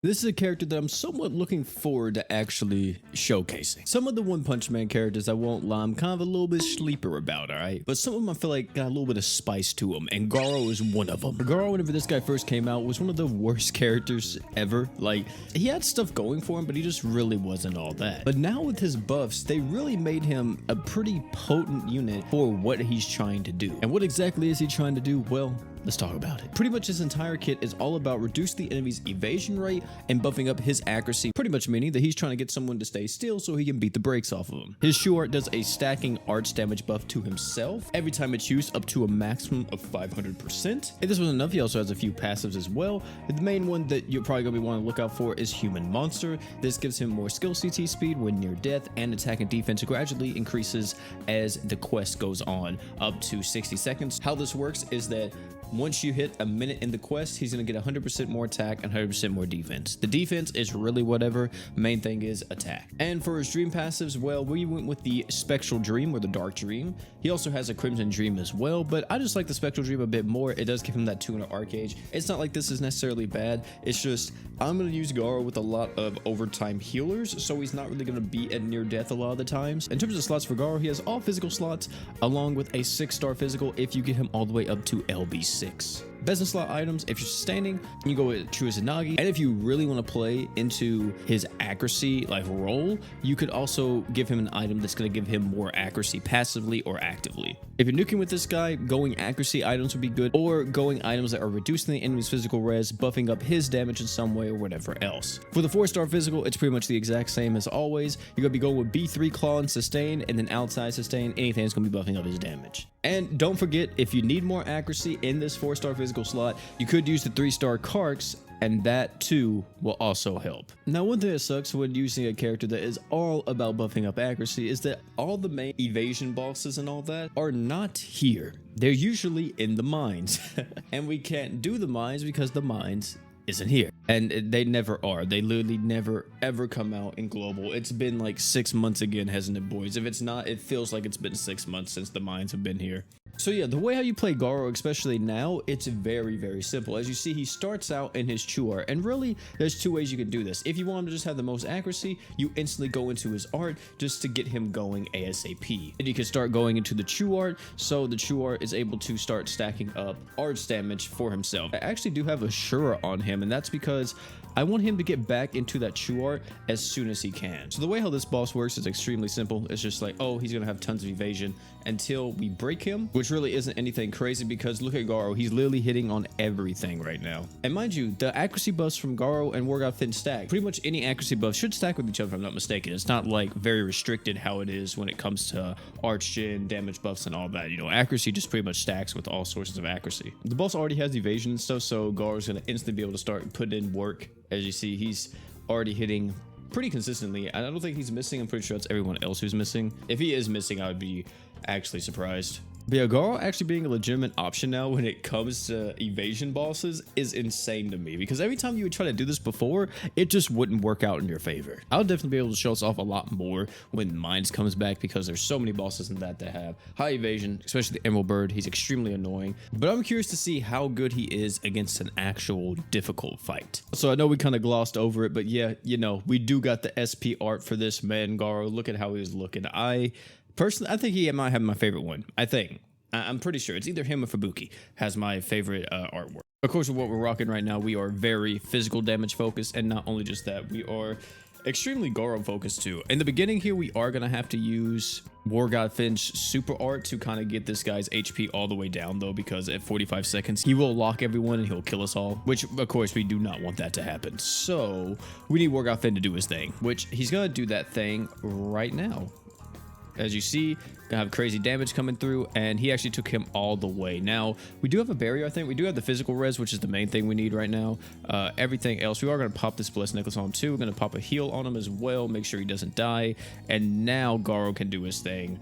This is a character that I'm somewhat looking forward to actually showcasing. Some of the One Punch Man characters, I won't lie, I'm kind of a little bit sleeper about, alright? But some of them I feel like got a little bit of spice to them, and Garou is one of them. Garou, whenever this guy first came out, was one of the worst characters ever. Like, he had stuff going for him, but he just really wasn't all that. But now with his buffs, they really made him a pretty potent unit for what he's trying to do. And what exactly is he trying to do? Well, let's talk about it. Pretty much his entire kit is all about reducing the enemy's evasion rate and buffing up his accuracy, pretty much meaning that he's trying to get someone to stay still so he can beat the brakes off of him. His shoe art does a stacking arch damage buff to himself every time it's used up to a maximum of 500%. If this was enough, he also has a few passives as well. The main one that you're probably going to be wanting to look out for is Human Monster. This gives him more skill CT speed when near death, and attack and defense gradually increases as the quest goes on up to 60 seconds. How this works is that once you hit a minute in the quest, he's going to get 100% more attack and 100% more defense. The defense is really whatever. Main thing is attack. And for his dream passives, well, we went with the Spectral Dream or the Dark Dream. He also has a Crimson Dream as well, but I just like the Spectral Dream a bit more. It does give him that 200 arc gauge. It's not like this is necessarily bad. It's just I'm going to use Garou with a lot of overtime healers, so he's not really going to be at near death a lot of the times. In terms of slots for Garou, he has all physical slots along with a 6-star physical if you get him all the way up to LB6. Business slot items, if you're sustaining, you go with True Izanagi. And if you really want to play into his accuracy like role, you could also give him an item that's going to give him more accuracy passively or actively. If you're nuking with this guy, going accuracy items would be good, or going items that are reducing the enemy's physical res, buffing up his damage in some way or whatever else. For the 4-star physical, it's pretty much the exact same as always. You're going to be going with B3 Claw and Sustain, and then outside Sustain, anything that's going to be buffing up his damage. And don't forget, if you need more accuracy in this 4-star physical slot, you could use the 3-star Karks, and that too will also help. Now, one thing that sucks when using a character that is all about buffing up accuracy is that all the main evasion bosses and all that are not here. They're usually in the mines. And we can't do the mines because the mines isn't here. And they never are. They literally never ever come out in global. It's been like 6 months again, hasn't it, boys? If it's not, it feels like it's been 6 months since the mines have been here. So yeah, the way how you play Garou, especially now, it's very, very simple. As you see, he starts out in his True Art, and really, there's 2 ways you can do this. If you want him to just have the most accuracy, you instantly go into his art just to get him going ASAP. And you can start going into the True Art, so the True Art is able to start stacking up arts damage for himself. I actually do have a Shura on him, and that's because I want him to get back into that True Art as soon as he can. So the way how this boss works is extremely simple. It's just like, oh, he's gonna have tons of evasion until we break him, which really isn't anything crazy because look at Garou, he's literally hitting on everything right now. And mind you, the accuracy buffs from Garou and War God Finn stack. Pretty much any accuracy buff should stack with each other if I'm not mistaken. It's not like very restricted how it is when it comes to arch gen, damage buffs and all that. You know, accuracy just pretty much stacks with all sources of accuracy. The boss already has evasion and stuff, so Garou's gonna instantly be able to start putting in work. As you see, he's already hitting pretty consistently. I don't think he's missing. I'm pretty sure it's everyone else who's missing. If he is missing, I would be actually surprised. But yeah, Garou actually being a legitimate option now when it comes to evasion bosses is insane to me, because every time you would try to do this before, it just wouldn't work out in your favor. I'll definitely be able to show us off a lot more when Mines comes back, because there's so many bosses in that have high evasion, especially the Emerald Bird. He's extremely annoying, but I'm curious to see how good he is against an actual difficult fight. So I know we kind of glossed over it, but yeah, you know, we do got the SP art for this man, Garou. Look at how he was looking. Personally, I think he might have my favorite one. I'm pretty sure it's either him or Fubuki has my favorite artwork. Of course, with what we're rocking right now, we are very physical damage focused, and not only just that, we are extremely Garou focused too. In the beginning here, we are going to have to use War God Finn's super art to kind of get this guy's HP all the way down though, because at 45 seconds, he will lock everyone and he'll kill us all, which of course we do not want that to happen. So we need War God Finn to do his thing, which he's going to do that thing right now. As you see, gonna have crazy damage coming through, and he actually took him all the way. Now, we do have a barrier, I think. We do have the physical res, which is the main thing we need right now. Everything else, we are gonna pop this Blessed Necklace on him too. We're gonna pop a heal on him as well, make sure he doesn't die. And now Garou can do his thing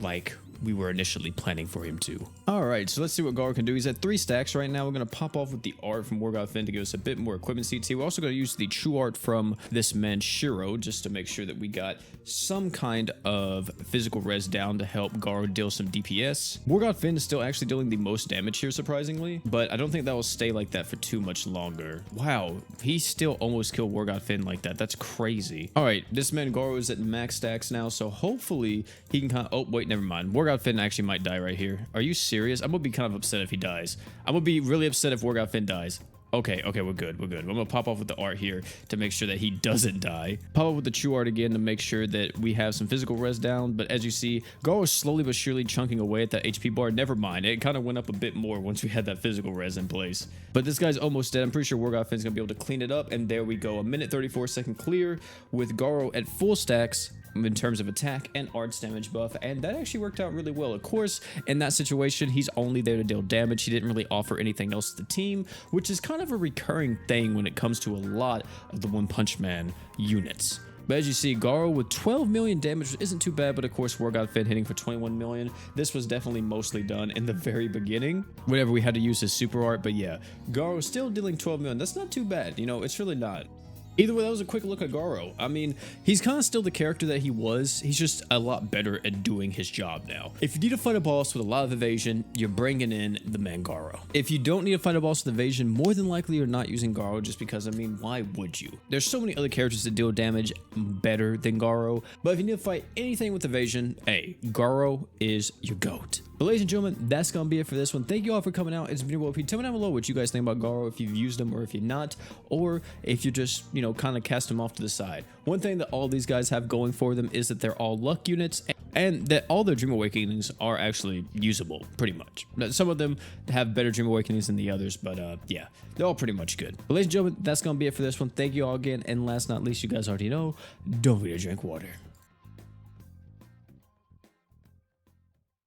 like we were initially planning for him to. All right, so let's see what Garou can do. He's at 3 stacks right now. We're going to pop off with the art from War God Finn to give us a bit more equipment CT. We're also going to use the true art from this man Shiro just to make sure that we got some kind of physical res down to help Garou deal some DPS. War God Finn is still actually dealing the most damage here, surprisingly, but I don't think that will stay like that for too much longer. Wow, he still almost killed War God Finn like that. That's crazy. All right, this man Garou is at max stacks now, so hopefully he can kind of... Oh, wait, never mind. War God Finn actually might die right here. Are you serious? I'm gonna be kind of upset if he dies. I'm gonna be really upset if War God Finn dies. Okay, we're good. I'm gonna pop off with the art here to make sure that he doesn't die. Pop off with the true art again to make sure that we have some physical res down. But as you see, Garou is slowly but surely chunking away at that HP bar. Never mind, it kind of went up a bit more once we had that physical res in place. But this guy's almost dead. I'm pretty sure War God Finn's gonna be able to clean it up. And there we go, a minute 34-second clear with Garou at full stacks in terms of attack and arts damage buff, and that actually worked out really well. Of course, in that situation, he's only there to deal damage. He didn't really offer anything else to the team, which is kind of a recurring thing when it comes to a lot of the One Punch Man units. But as you see, Garou with 12 million damage isn't too bad, but of course War God Finn hitting for 21 million. This was definitely mostly done in the very beginning, whenever we had to use his super art. But yeah, Garou still dealing 12 million. That's not too bad, you know, it's really not. Either way, that was a quick look at Garou. I mean, he's kind of still the character that he was. He's just a lot better at doing his job now. If you need to fight a boss with a lot of evasion, you're bringing in the man Garou. If you don't need to fight a boss with evasion, more than likely you're not using Garou, just because, I mean, why would you? There's so many other characters that deal damage better than Garou, but if you need to fight anything with evasion, hey, Garou is your GOAT. But ladies and gentlemen, that's gonna be it for this one. Thank you all for coming out. It's been your boy. Tell me down below what you guys think about Garou, if you've used him or if you're not, or if you just, you know, kind of cast him off to the side. One thing that all these guys have going for them is that they're all luck units, and that all their Dream Awakenings are actually usable, pretty much. Now, some of them have better Dream Awakenings than the others, but yeah, they're all pretty much good. But ladies and gentlemen, that's gonna be it for this one. Thank you all again, and last but not least, you guys already know, don't forget to drink water.